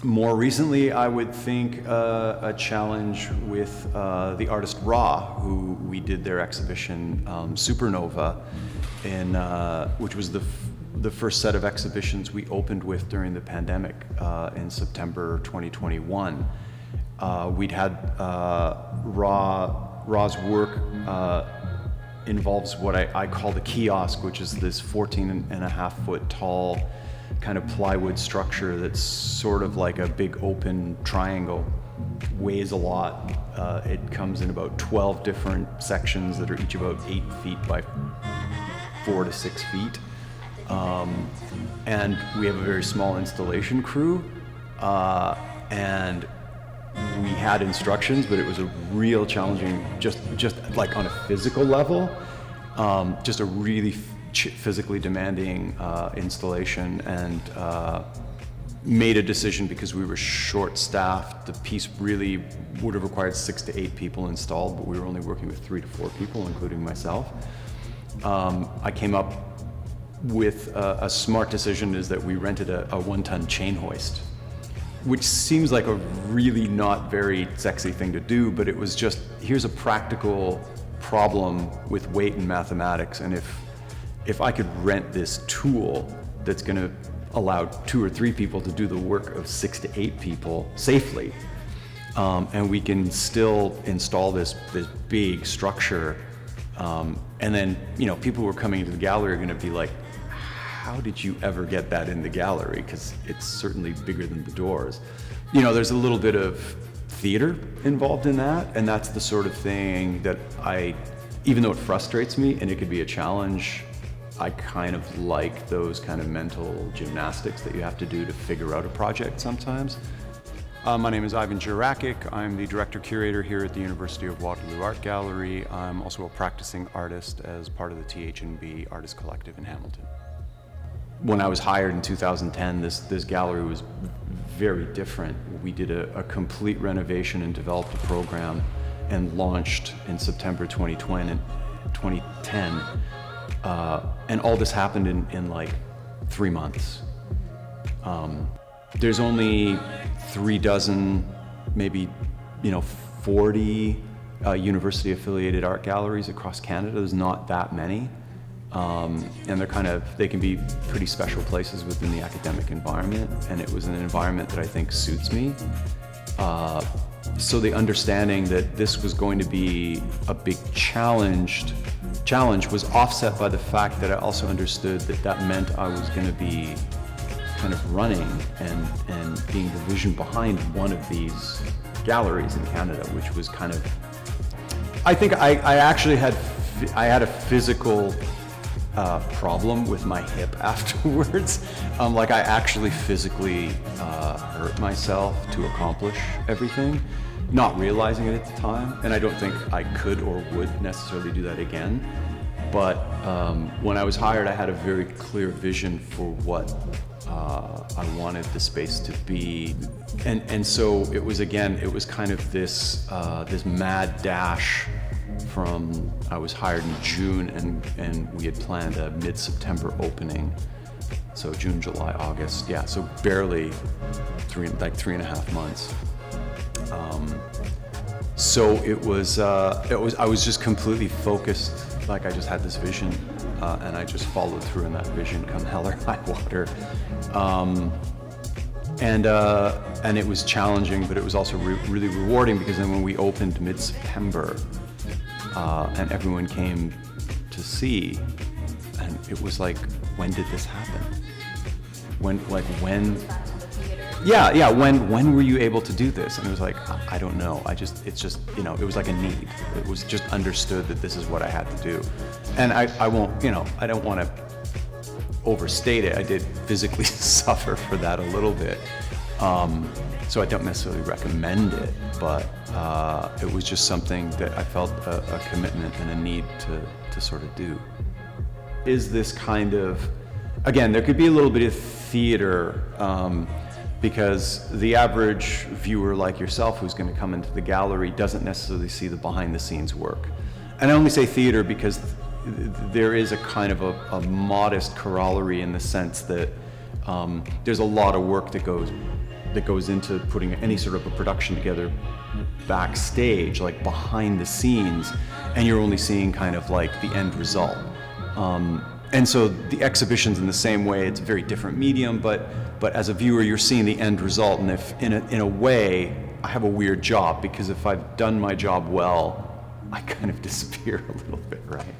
More recently, I would think a challenge with the artist Ra, who we did their exhibition Supernova, which was the first set of exhibitions we opened with during the pandemic in September 2021. We'd had Ra's work involves what I call the kiosk, which is this 14.5-foot tall kind of plywood structure that's sort of like a big open triangle, weighs a lot. It comes in about 12 different sections that are each about 8 feet by 4 to 6 feet. And we have a very small installation crew, and we had instructions, but it was a real challenging, just like on a physical level, just a really physically demanding installation, and made a decision because we were short-staffed. The piece really would have required 6 to 8 people installed, but we were only working with 3 to 4 people, including myself. I came up with a smart decision, is that we rented a 1-ton chain hoist, which seems like a really not very sexy thing to do, but it was just, here's a practical problem with weight and mathematics, and if I could rent this tool that's gonna allow 2 or 3 people to do the work of 6 to 8 people safely, and we can still install this big structure, and then, people who are coming into the gallery are gonna be like, how did you ever get that in the gallery? Because it's certainly bigger than the doors. There's a little bit of theater involved in that, and that's the sort of thing that even though it frustrates me and it could be a challenge, I kind of like those kind of mental gymnastics that you have to do to figure out a project sometimes. My name is Ivan Jurakic. I'm the director-curator here at the University of Waterloo Art Gallery. I'm also a practicing artist as part of the TH&B Artist Collective in Hamilton. When I was hired in 2010, this gallery was very different. We did a complete renovation and developed a program and launched in September 2010. And all this happened in like 3 months. There's only 36, maybe 40 university-affiliated art galleries across Canada. There's not that many. And they can be pretty special places within the academic environment, and it was an environment that I think suits me. So the understanding that this was going to be a big challenge was offset by the fact that I also understood that meant I was going to be kind of running and being the vision behind one of these galleries in Canada, which was kind of, I think I actually had a physical problem with my hip afterwards. I actually physically hurt myself to accomplish everything, not realizing it at the time, and I don't think I could or would necessarily do that again. But when I was hired, I had a very clear vision for what I wanted the space to be, and so it was kind of this mad dash. I was hired in June, and we had planned a mid-September opening, so June, July, August, yeah, so barely 3.5 months. So I was just completely focused, like I just had this vision, and I just followed through in that vision, come hell or high water. And it was challenging, but it was also really rewarding, because then when we opened mid-September, and everyone came to see, and it was like, when did this happen? When were you able to do this? And it was like, I don't know. It was like a need. It was just understood that this is what I had to do. And I don't want to overstate it. I did physically suffer for that a little bit. So I don't necessarily recommend it, but it was just something that I felt a commitment and a need to sort of do. Is this kind of, again, there could be a little bit of theater, because the average viewer like yourself who's going to come into the gallery doesn't necessarily see the behind the scenes work. And I only say theater because there is a kind of a modest corollary in the sense that there's a lot of work that goes that goes into putting any sort of a production together backstage, like behind the scenes, and you're only seeing kind of like the end result. And so the exhibition's in the same way, it's a very different medium, but as a viewer, you're seeing the end result, and if in a way, I have a weird job, because if I've done my job well, I kind of disappear a little bit, right?